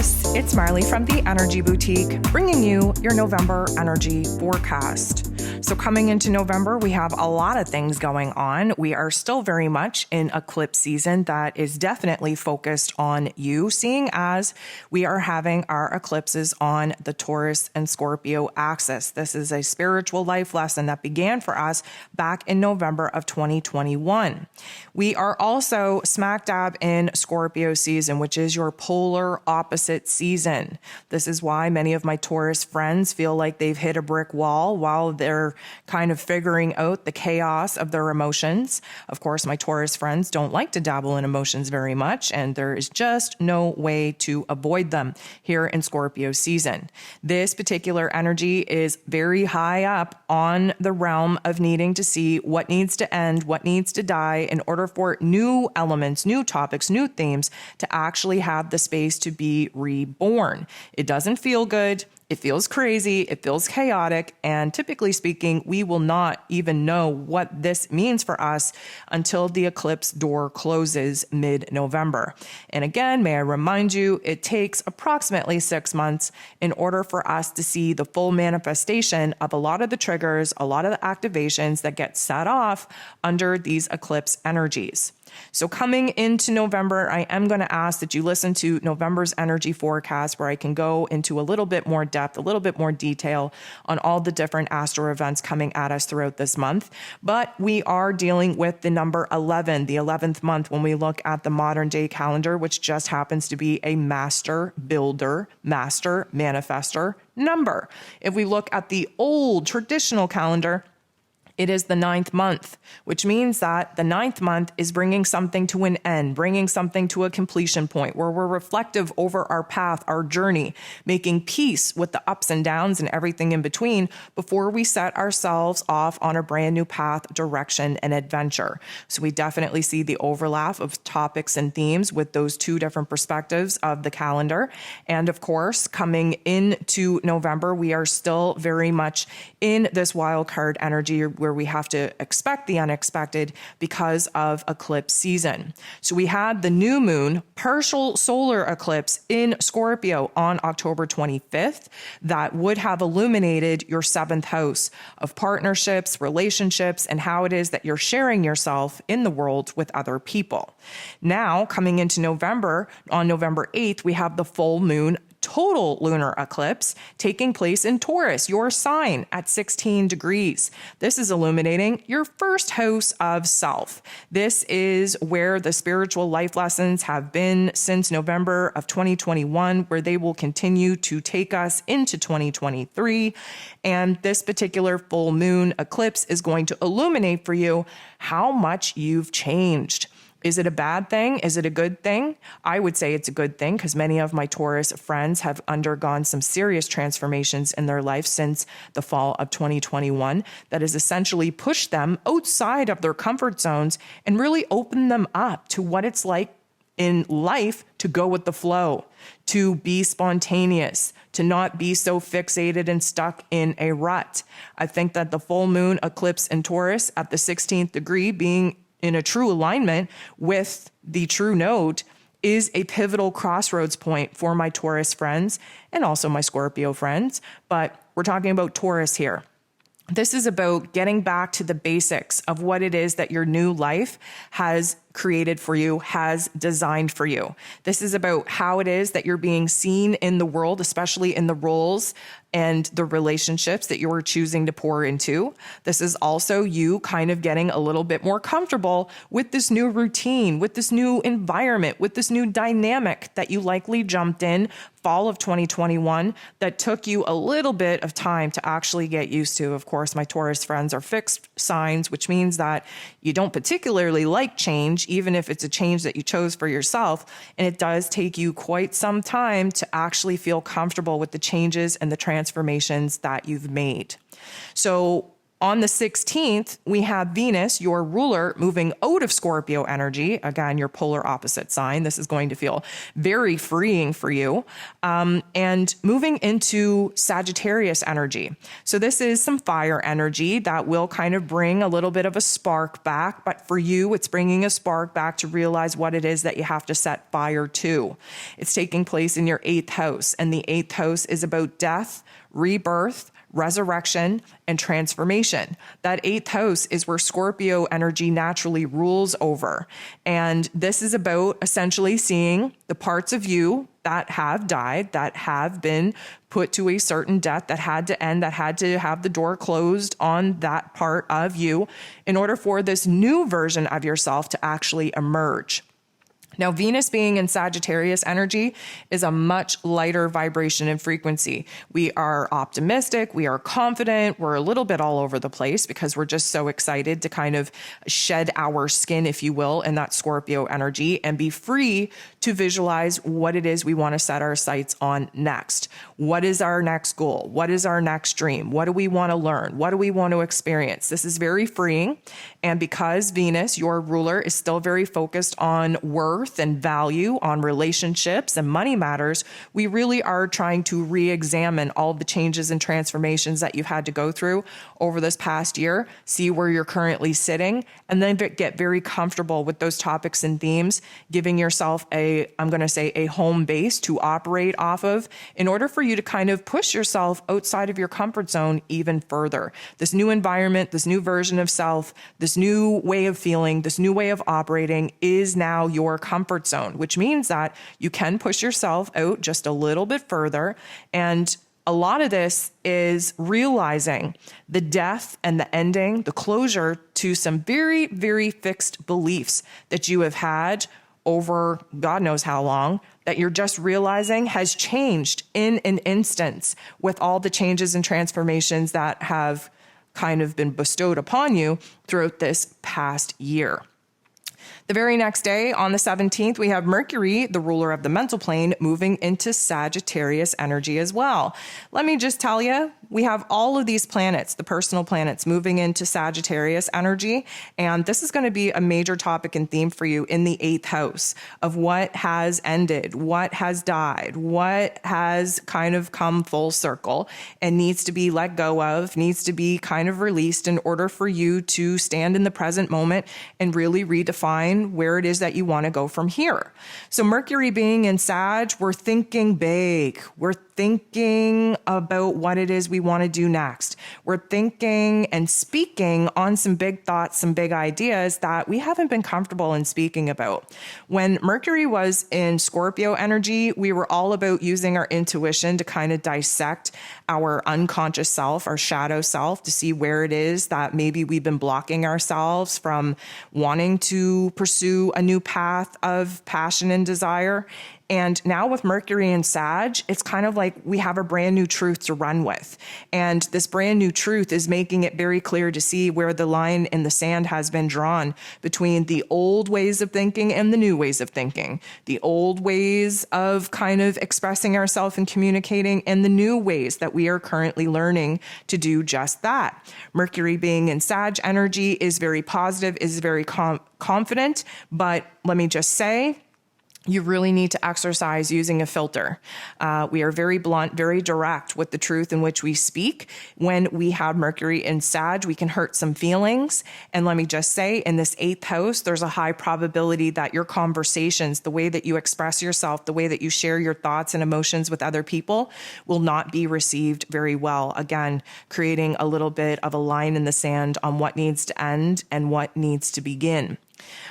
Taurus, it's Marley from the Energy Boutique, bringing you your November energy forecast. So coming into November, we have a lot of things going on. We are still very much in eclipse season that is definitely focused on you, seeing as we are having our eclipses on the Taurus and Scorpio axis. This is a spiritual life lesson that began for us back in November of 2021. We are also smack dab in Scorpio season, which is your polar opposite season. This is why many of my Taurus friends feel like they've hit a brick wall while they're kind of figuring out the chaos of their emotions. Of course, my Taurus friends don't like to dabble in emotions very much, and there is just no way to avoid them here in Scorpio season. This particular energy is very high up on the realm of needing to see what needs to end, what needs to die in order for new elements, new topics, new themes to actually have the space to be reborn. It doesn't feel good. It feels crazy, it feels chaotic, and typically speaking, we will not even know what this means for us until the eclipse door closes mid-November. And again, may I remind you, it takes approximately 6 months in order for us to see the full manifestation of a lot of the triggers, a lot of the activations that get set off under these eclipse energies. So coming into November, I am going to ask that you listen to November's energy forecast, where I can go into a little bit more depth, a little bit more detail on all the different Astro events coming at us throughout this month. But we are dealing with the number 11, the 11th month, when we look at the modern day calendar, which just happens to be a master builder, master manifester number. If we look at the old traditional calendar, it is the 9th month, which means that the 9th month is bringing something to an end, bringing something to a completion point where we're reflective over our path, our journey, making peace with the ups and downs and everything in between before we set ourselves off on a brand new path, direction, and adventure. So we definitely see the overlap of topics and themes with those two different perspectives of the calendar. And of course, coming into November, we are still very much in this wild card energy where we have to expect the unexpected because of eclipse season. So we had the new moon partial solar eclipse in Scorpio on October 25th that would have illuminated your 7th house of partnerships, relationships, and how it is that you're sharing yourself in the world with other people. Now, coming into November, on November 8th, we have the full moon total lunar eclipse taking place in Taurus, your sign, at 16 degrees. This is illuminating your 1st house of self. This is where the spiritual life lessons have been since November of 2021, where they will continue to take us into 2023. And this particular full moon eclipse is going to illuminate for you how much you've changed. Is it a bad thing? Is it a good thing? I would say it's a good thing because many of my Taurus friends have undergone some serious transformations in their life since the fall of 2021 that has essentially pushed them outside of their comfort zones and really opened them up to what it's like in life to go with the flow, to be spontaneous, to not be so fixated and stuck in a rut. I think that the full moon eclipse in Taurus at the 16th degree being in a true alignment with the true node is a pivotal crossroads point for my Taurus friends and also my Scorpio friends. But we're talking about Taurus here. This is about getting back to the basics of what it is that your new life has created for you, has designed for you. This is about how it is that you're being seen in the world, especially in the roles and the relationships that you're choosing to pour into. This is also you kind of getting a little bit more comfortable with this new routine, with this new environment, with this new dynamic that you likely jumped in fall of 2021 that took you a little bit of time to actually get used to. Of course, my Taurus friends are fixed signs, which means that you don't particularly like change, even if it's a change that you chose for yourself. And it does take you quite some time to actually feel comfortable with the changes and the transformations that you've made. So On the 16th, we have Venus, your ruler, moving out of Scorpio energy. Again, your polar opposite sign. This is going to feel very freeing for you. And moving into Sagittarius energy. So this is some fire energy that will kind of bring a little bit of a spark back. But for you, it's bringing a spark back to realize what it is that you have to set fire to. It's taking place in your 8th house. And the 8th house is about death, rebirth, resurrection, and transformation. That 8th house is where Scorpio energy naturally rules over. And this is about essentially seeing the parts of you that have died, that have been put to a certain death, that had to end, that had to have the door closed on that part of you in order for this new version of yourself to actually emerge. Now, Venus being in Sagittarius energy is a much lighter vibration and frequency. We are optimistic, we are confident, we're a little bit all over the place because we're just so excited to kind of shed our skin, if you will, in that Scorpio energy and be free to visualize what it is we want to set our sights on next. What is our next goal? What is our next dream? What do we want to learn? What do we want to experience? This is very freeing. And because Venus, your ruler, is still very focused on worth and value, on relationships and money matters, we really are trying to re-examine all the changes and transformations that you've had to go through over this past year, see where you're currently sitting, and then get very comfortable with those topics and themes, giving yourself a home base to operate off of in order for you to kind of push yourself outside of your comfort zone even further. This new environment, this new version of self, this new way of feeling, this new way of operating is now your comfort zone, which means that you can push yourself out just a little bit further. And a lot of this is realizing the death and the ending, the closure to some very, very fixed beliefs that you have had over God knows how long, that you're just realizing has changed in an instance with all the changes and transformations that have kind of been bestowed upon you throughout this past year. The very next day, on the 17th, we have Mercury, the ruler of the mental plane, moving into Sagittarius energy as well. Let me just tell you, we have all of these planets, the personal planets, moving into Sagittarius energy. And this is going to be a major topic and theme for you in the 8th house of what has ended, what has died, what has kind of come full circle and needs to be let go of, needs to be kind of released in order for you to stand in the present moment and really redefine where it is that you want to go from here. So Mercury being in Sag, we're thinking big. We're thinking about what it is we want to do next. We're thinking and speaking on some big thoughts, some big ideas that we haven't been comfortable in speaking about. When Mercury was in Scorpio energy, we were all about using our intuition to kind of dissect our unconscious self, our shadow self, to see where it is that maybe we've been blocking ourselves from wanting to pursue a new path of passion and desire. And now with Mercury and Sag, it's kind of like we have a brand new truth to run with. And this brand new truth is making it very clear to see where the line in the sand has been drawn between the old ways of thinking and the new ways of thinking, the old ways of kind of expressing ourselves and communicating, and the new ways that we are currently learning to do just that. Mercury being in Sag energy is very positive, is very confident, but let me just say, you really need to exercise using a filter. We are very blunt, very direct with the truth in which we speak. When we have Mercury in Sag, we can hurt some feelings. And let me just say, in this 8th house, there's a high probability that your conversations, the way that you express yourself, the way that you share your thoughts and emotions with other people will not be received very well. Again, creating a little bit of a line in the sand on what needs to end and what needs to begin.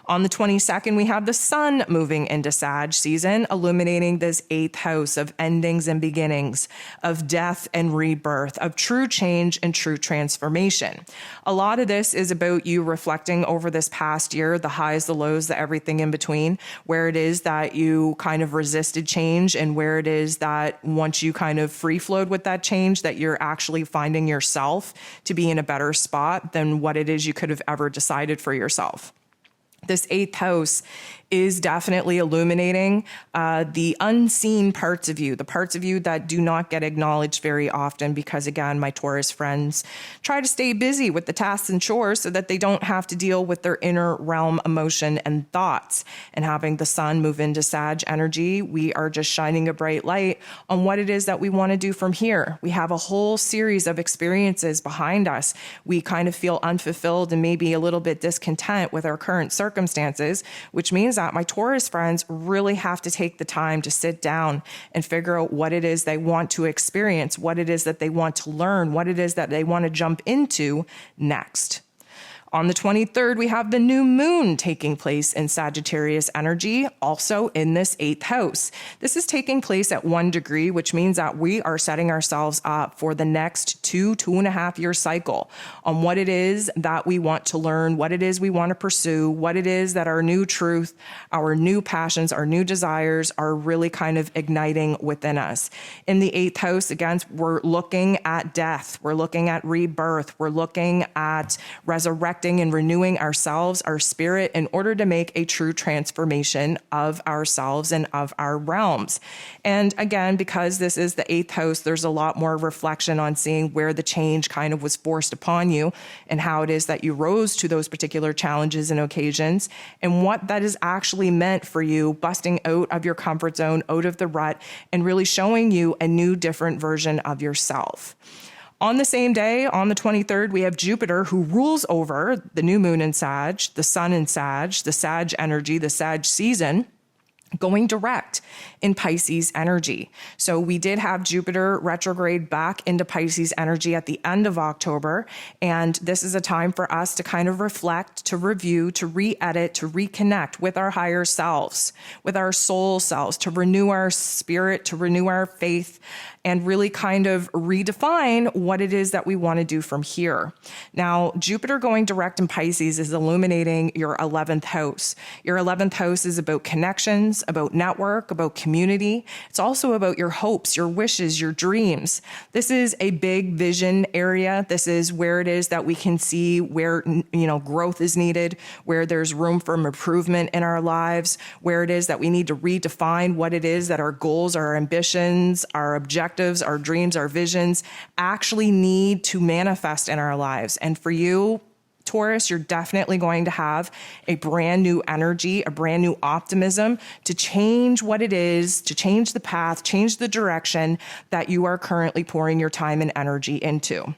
On the 22nd, we have the sun moving into Sag season, illuminating this 8th house of endings and beginnings, of death and rebirth, of true change and true transformation. A lot of this is about you reflecting over this past year, the highs, the lows, the everything in between, where it is that you kind of resisted change and where it is that once you kind of free flowed with that change, that you're actually finding yourself to be in a better spot than what it is you could have ever decided for yourself. This 8th house is definitely illuminating the unseen parts of you, the parts of you that do not get acknowledged very often because, again, my Taurus friends try to stay busy with the tasks and chores so that they don't have to deal with their inner realm emotion and thoughts. And having the sun move into Sag energy, we are just shining a bright light on what it is that we want to do from here. We have a whole series of experiences behind us. We kind of feel unfulfilled and maybe a little bit discontent with our current circumstances, which means that my Taurus friends really have to take the time to sit down and figure out what it is they want to experience, what it is that they want to learn, what it is that they want to jump into next. On the 23rd, we have the new moon taking place in Sagittarius energy, also in this 8th house. This is taking place at 1 degree, which means that we are setting ourselves up for the next 2.5 year cycle on what it is that we want to learn, what it is we want to pursue, what it is that our new truth, our new passions, our new desires are really kind of igniting within us. In the 8th house, again, we're looking at death, we're looking at rebirth, we're looking at resurrecting and renewing ourselves, our spirit, in order to make a true transformation of ourselves and of our realms. And again, because this is the 8th house, there's a lot more reflection on seeing where the change kind of was forced upon you and how it is that you rose to those particular challenges and occasions and what that is actually meant for you, busting out of your comfort zone, out of the rut, and really showing you a new, different version of yourself. On the same day, on the 23rd, we have Jupiter, who rules over the new moon in Sag, the sun in Sag, the Sag energy, the Sag season, going direct in Pisces energy. So we did have Jupiter retrograde back into Pisces energy at the end of October. And this is a time for us to kind of reflect, to review, to re-edit, to reconnect with our higher selves, with our soul selves, to renew our spirit, to renew our faith, and really kind of redefine what it is that we want to do from here. Now, Jupiter going direct in Pisces is illuminating your 11th house. Your 11th house is about connections, about network, about community. It's also about your hopes, your wishes, your dreams. This is a big vision area. This is where it is that we can see where, growth is needed, where there's room for improvement in our lives, where it is that we need to redefine what it is that our goals, our ambitions, our objectives, our dreams, our visions actually need to manifest in our lives. And for you, Taurus, you're definitely going to have a brand new energy, a brand new optimism to change what it is, to change the path, change the direction that you are currently pouring your time and energy into.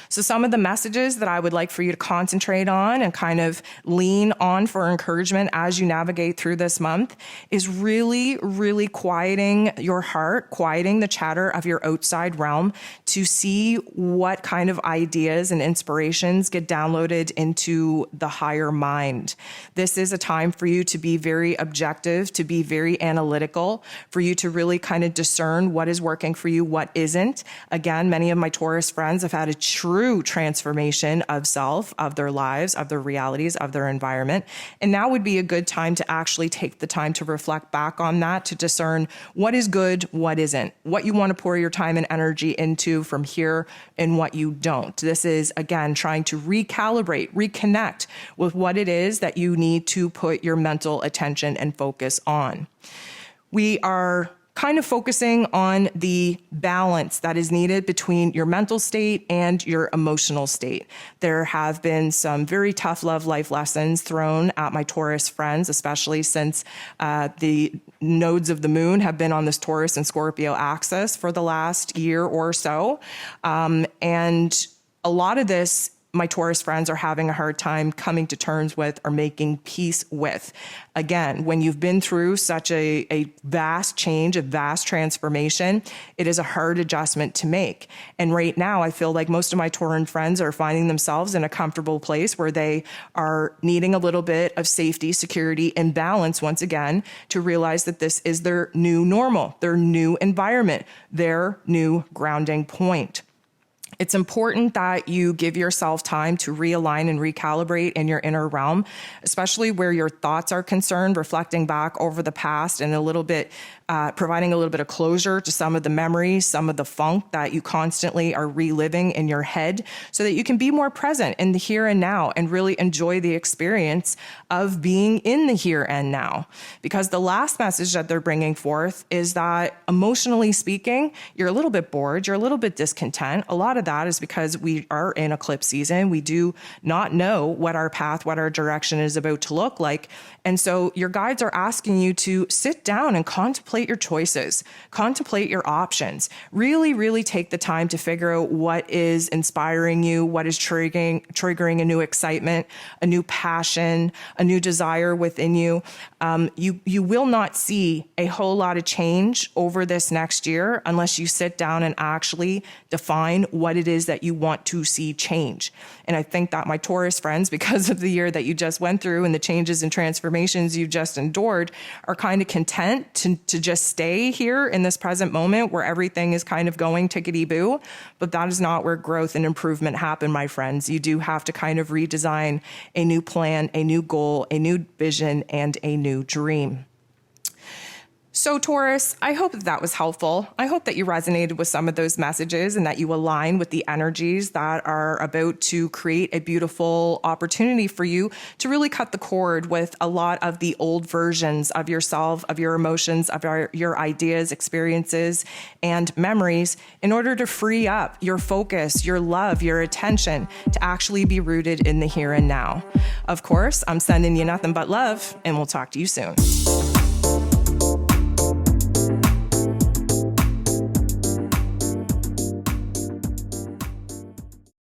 So some of the messages that I would like for you to concentrate on and kind of lean on for encouragement as you navigate through this month is really, really quieting your heart, quieting the chatter of your outside realm to see what kind of ideas and inspirations get downloaded into the higher mind. This is a time for you to be very objective, to be very analytical, for you to really kind of discern what is working for you, what isn't. Again, many of my Taurus friends have had a true transformation of self, of their lives, of their realities, of their environment. And now would be a good time to actually take the time to reflect back on that, to discern what is good, what isn't, what you want to pour your time and energy into from here and what you don't. This is, again, trying to recalibrate, reconnect with what it is that you need to put your mental attention and focus on. We are kind of focusing on the balance that is needed between your mental state and your emotional state. There have been some very tough love life lessons thrown at my Taurus friends, especially since the nodes of the moon have been on this Taurus and Scorpio axis for the last year or so. And a lot of this my Taurus friends are having a hard time coming to terms with or making peace with. Again, when you've been through such a vast change, a vast transformation, it is a hard adjustment to make. And right now, I feel like most of my Tauran friends are finding themselves in a comfortable place where they are needing a little bit of safety, security, and balance once again to realize that this is their new normal, their new environment, their new grounding point. It's important that you give yourself time to realign and recalibrate in your inner realm, especially where your thoughts are concerned, reflecting back over the past and a little bit, providing a little bit of closure to some of the memories, some of the funk that you constantly are reliving in your head, so that you can be more present in the here and now and really enjoy the experience of being in the here and now. Because the last message that they're bringing forth is that, emotionally speaking, you're a little bit bored, you're a little bit discontent. A lot of that is because we are in eclipse season. We do not know what our path, what our direction is about to look like. And so your guides are asking you to sit down and contemplate your choices, contemplate your options, really, really take the time to figure out what is inspiring you, what is triggering a new excitement, a new passion, a new desire within you. You will not see a whole lot of change over this next year unless you sit down and actually define what it is that you want to see change. And I think that my Taurus friends, because of the year that you just went through and the changes and transformations you've just endured, are kind of content to just stay here in this present moment where everything is kind of going tickety-boo. But that is not where growth and improvement happen, my friends. You do have to kind of redesign a new plan, a new goal, a new vision, and a new dream. So Taurus, I hope that was helpful. I hope that you resonated with some of those messages and that you align with the energies that are about to create a beautiful opportunity for you to really cut the cord with a lot of the old versions of yourself, of your emotions, of your ideas, experiences, and memories in order to free up your focus, your love, your attention to actually be rooted in the here and now. Of course, I'm sending you nothing but love, and we'll talk to you soon.